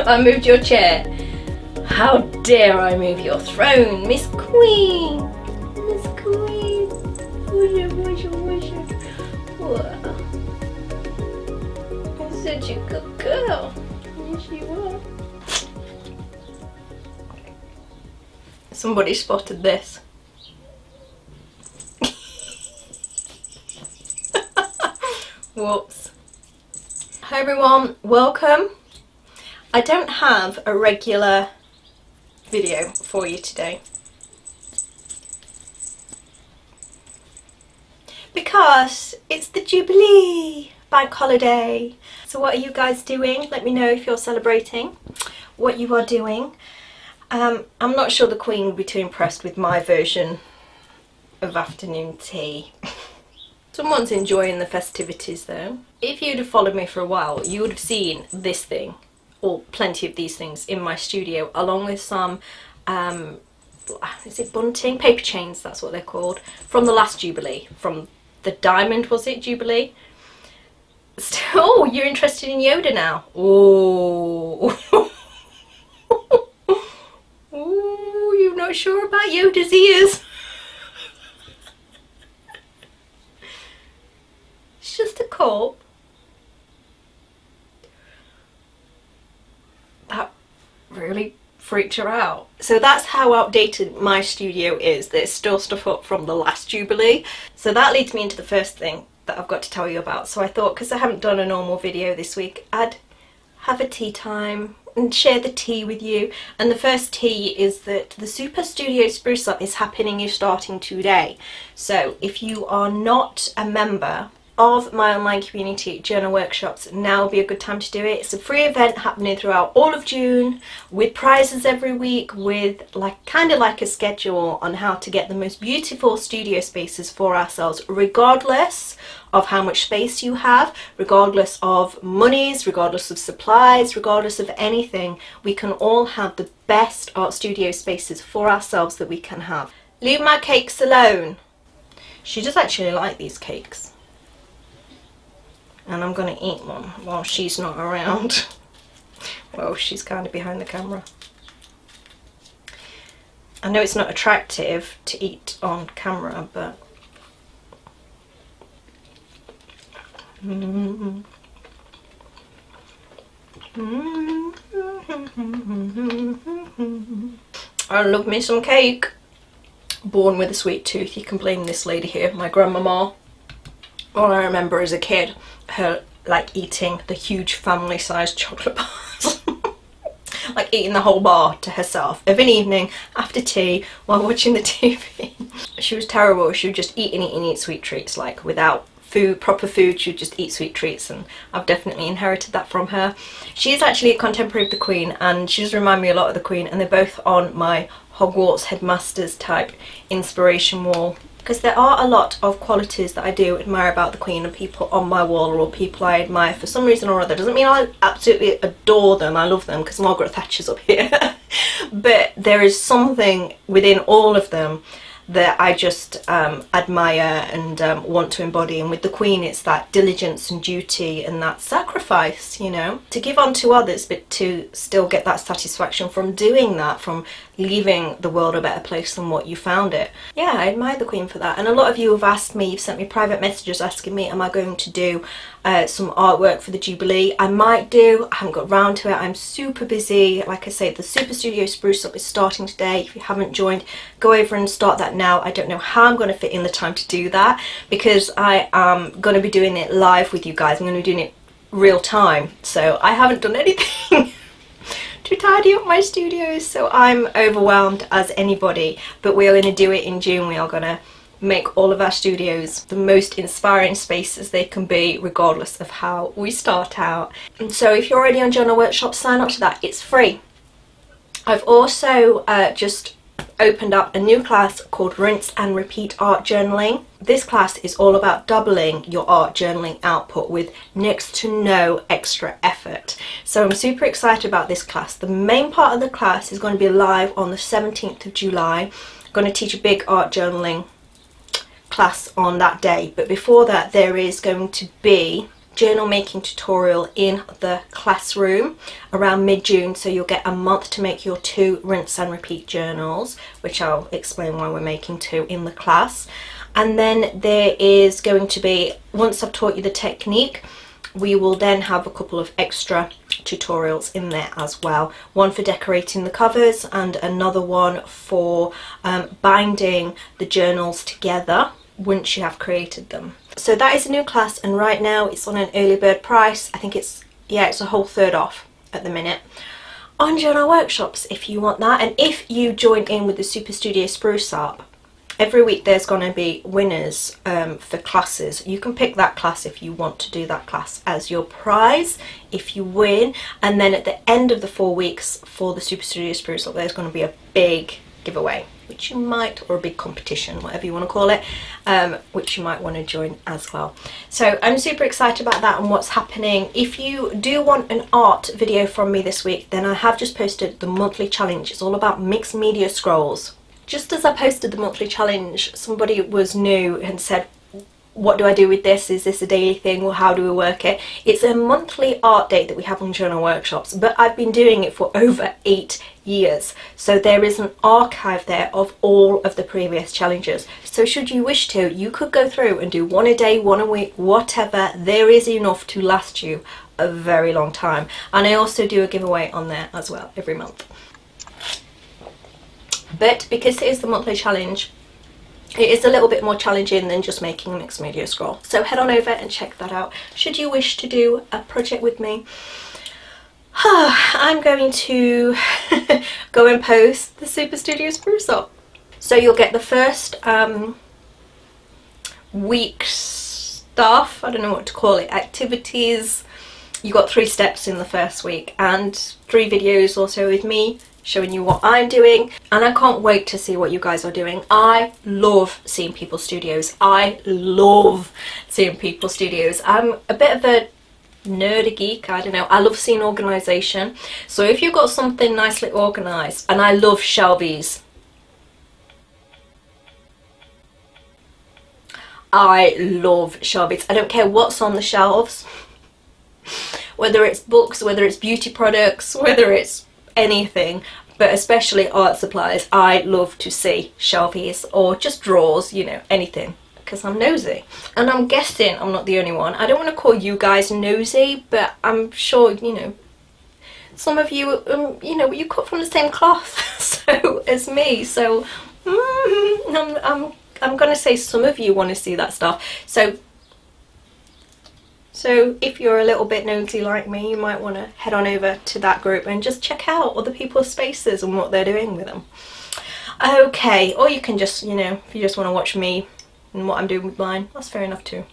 I moved your chair. How dare I move your throne, Miss Queen! Miss Queen! Wow. You're such a good girl. Yes, you are. Somebody spotted this. Whoops. Hi everyone, welcome. I don't have a regular video for you today because it's the Jubilee bank holiday. So what are you guys doing? Let me know if you're celebrating, what you are doing. I'm not sure the Queen will be too impressed with my version of afternoon tea. Someone's enjoying the festivities though. If you'd have followed me for a while, you would have seen this thing, or plenty of these things, in my studio, along with some, is it bunting? Paper chains, that's what they're called, from the last Jubilee, from the Diamond, was it, Jubilee? Oh, you're interested in Yoda now? Oh. Oh, you're not sure about Yoda's ears? It's just a cup. That really freaked her out. So that's how outdated my studio is. There's still stuff up from the last Jubilee. So that leads me into the first thing that I've got to tell you about. So I thought, because I haven't done a normal video this week, I'd have a tea time and share the tea with you. And the first tea is that the Super Studio Spruce Up is happening, is starting today. So if you are not a member of my online community, journal workshops, now will be a good time to do it. It's a free event happening throughout all of June, with prizes every week, with kind of like a schedule on how to get the most beautiful studio spaces for ourselves, regardless of how much space you have, regardless of monies, regardless of supplies, regardless of anything. We can all have the best art studio spaces for ourselves that we can have. Leave my cakes alone. She does actually like these cakes. And I'm going to eat one while she's not around. Well, she's kind of behind the camera. I know it's not attractive to eat on camera, but... I love me some cake. Born with a sweet tooth. You can blame this lady here, my grandmama. All I remember as a kid, her eating the huge family-sized chocolate bars. Like eating the whole bar to herself of an evening after tea while watching the TV. She was terrible. She would just eat sweet treats, like without food, proper food. She would just eat sweet treats, and I've definitely inherited that from her. She is actually a contemporary of the Queen, and she does remind me a lot of the Queen, and they're both on my Hogwarts headmasters type inspiration wall, because there are a lot of qualities that I do admire about the Queen and people on my wall, or people I admire for some reason or other. Doesn't mean I absolutely adore them. I love them because Margaret Thatcher's up here. But there is something within all of them that I just admire and want to embody. And with the Queen, it's that diligence and duty and that sacrifice, you know, to give on to others, but to still get that satisfaction from doing that, from leaving the world a better place than what you found it. Yeah, I admire the Queen for that. And a lot of you have asked me, you've sent me private messages asking me, am I going to do some artwork for the Jubilee? I might do. I haven't got round to it. I'm super busy. Like I say, the Super Studio Spruce Up is starting today. If you haven't joined, go over and start that now. I don't know how I'm going to fit in the time to do that, because I am going to be doing it live with you guys. I'm going to be doing it real time. So I haven't done anything to tidy up my studios, so I'm overwhelmed as anybody. But we are going to do it in June. We are going to make all of our studios the most inspiring spaces they can be, regardless of how we start out. And so if you're already on journal workshop, sign up to that. It's free. I've also just opened up a new class called Rinse and Repeat Art Journaling. This class is all about doubling your art journaling output with next to no extra effort. So I'm super excited about this class. The main part of the class is going to be live on the 17th of July. I'm going to teach a big art journaling class on that day, but before that there is going to be journal making tutorial in the classroom around mid-June, so you'll get a month to make your 2 rinse and repeat journals, which I'll explain why we're making 2 in the class. And then there is going to be, once I've taught you the technique, we will then have a couple of extra tutorials in there as well. One for decorating the covers and another one for binding the journals together once you have created them. So that is a new class, and right now it's on an early bird price. I think it's a whole third off at the minute on journal workshops if you want that. And if you join in with the Super Studio Spruce Up, every week there's going to be winners for classes. You can pick that class if you want to do that class as your prize if you win. And then at the end of the 4 weeks for the Super Studio Spruce Up, there's going to be a big giveaway, which you might, or a big competition, whatever you want to call it, which you might want to join as well. So I'm super excited about that and what's happening. If you do want an art video from me this week, then I have just posted the monthly challenge. It's all about mixed media scrolls. Just as I posted the monthly challenge, somebody was new and said, what do I do with this? Is this a daily thing? Well, how do we work it? It's a monthly art date that we have on journal workshops, but I've been doing it for over 8 years. So there is an archive there of all of the previous challenges. So should you wish to, you could go through and do 1 a day, 1 a week, whatever. There is enough to last you a very long time. And I also do a giveaway on there as well every month. But because it is the monthly challenge, it is a little bit more challenging than just making a mixed media scroll. So head on over and check that out should you wish to do a project with me. I'm going to go and post the Super Studio Spruce Up. So you'll get the first week stuff, I don't know what to call it, activities. You got 3 steps in the first week and 3 videos also with me showing you what I'm doing, and I can't wait to see what you guys are doing. I love seeing people's studios. I love seeing people's studios. I'm a bit of a nerdy geek, I don't know. I love seeing organisation. So if you've got something nicely organised, and I love shelvies. I love shelvies. I don't care what's on the shelves, whether it's books, whether it's beauty products, whether it's anything, but especially art supplies. I love to see shelvies or just drawers, you know, anything, because I'm nosy. And I'm guessing I'm not the only one. I don't want to call you guys nosy, but I'm sure, you know, some of you, you know, you cut from the same cloth so as me. So I'm gonna say some of you want to see that stuff. So if you're a little bit nosy like me, you might want to head on over to that group and just check out other people's spaces and what they're doing with them. Okay, or you can just, you know, if you just want to watch me and what I'm doing with mine, that's fair enough too.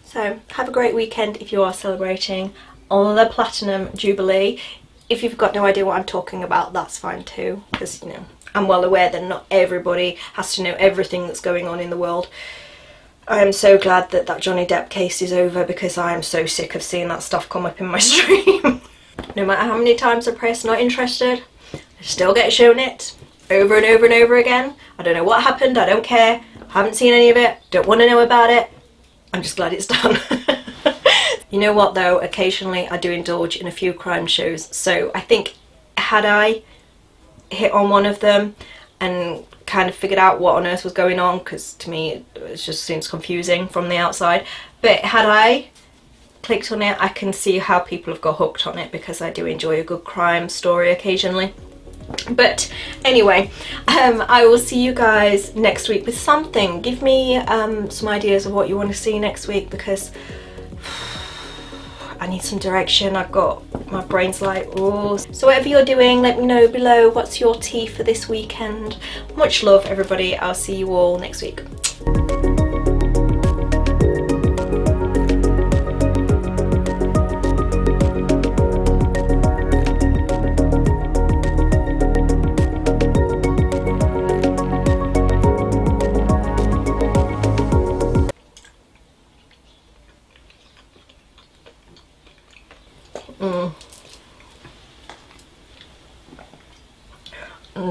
So have a great weekend if you are celebrating the Platinum Jubilee. If you've got no idea what I'm talking about, that's fine too, because, you know, I'm well aware that not everybody has to know everything that's going on in the world. I am so glad that that Johnny Depp case is over, because I am so sick of seeing that stuff come up in my stream. No matter how many times I press not interested, I still get shown it over and over and over again. I don't know what happened, I don't care, haven't seen any of it, don't want to know about it. I'm just glad it's done. You know what though, occasionally I do indulge in a few crime shows, so I think had I hit on one of them and kind of figured out what on earth was going on, because to me it just seems confusing from the outside, but had I clicked on it, I can see how people have got hooked on it, because I do enjoy a good crime story occasionally. But anyway, I will see you guys next week with something. Give me some ideas of what you want to see next week, because I need some direction. I've got, my brain's like, oh. So whatever you're doing, let me know below. What's your tea for this weekend? Much love, everybody. I'll see you all next week. I'm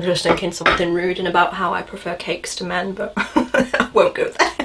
just thinking something rude and about how I prefer cakes to men, but I won't go there.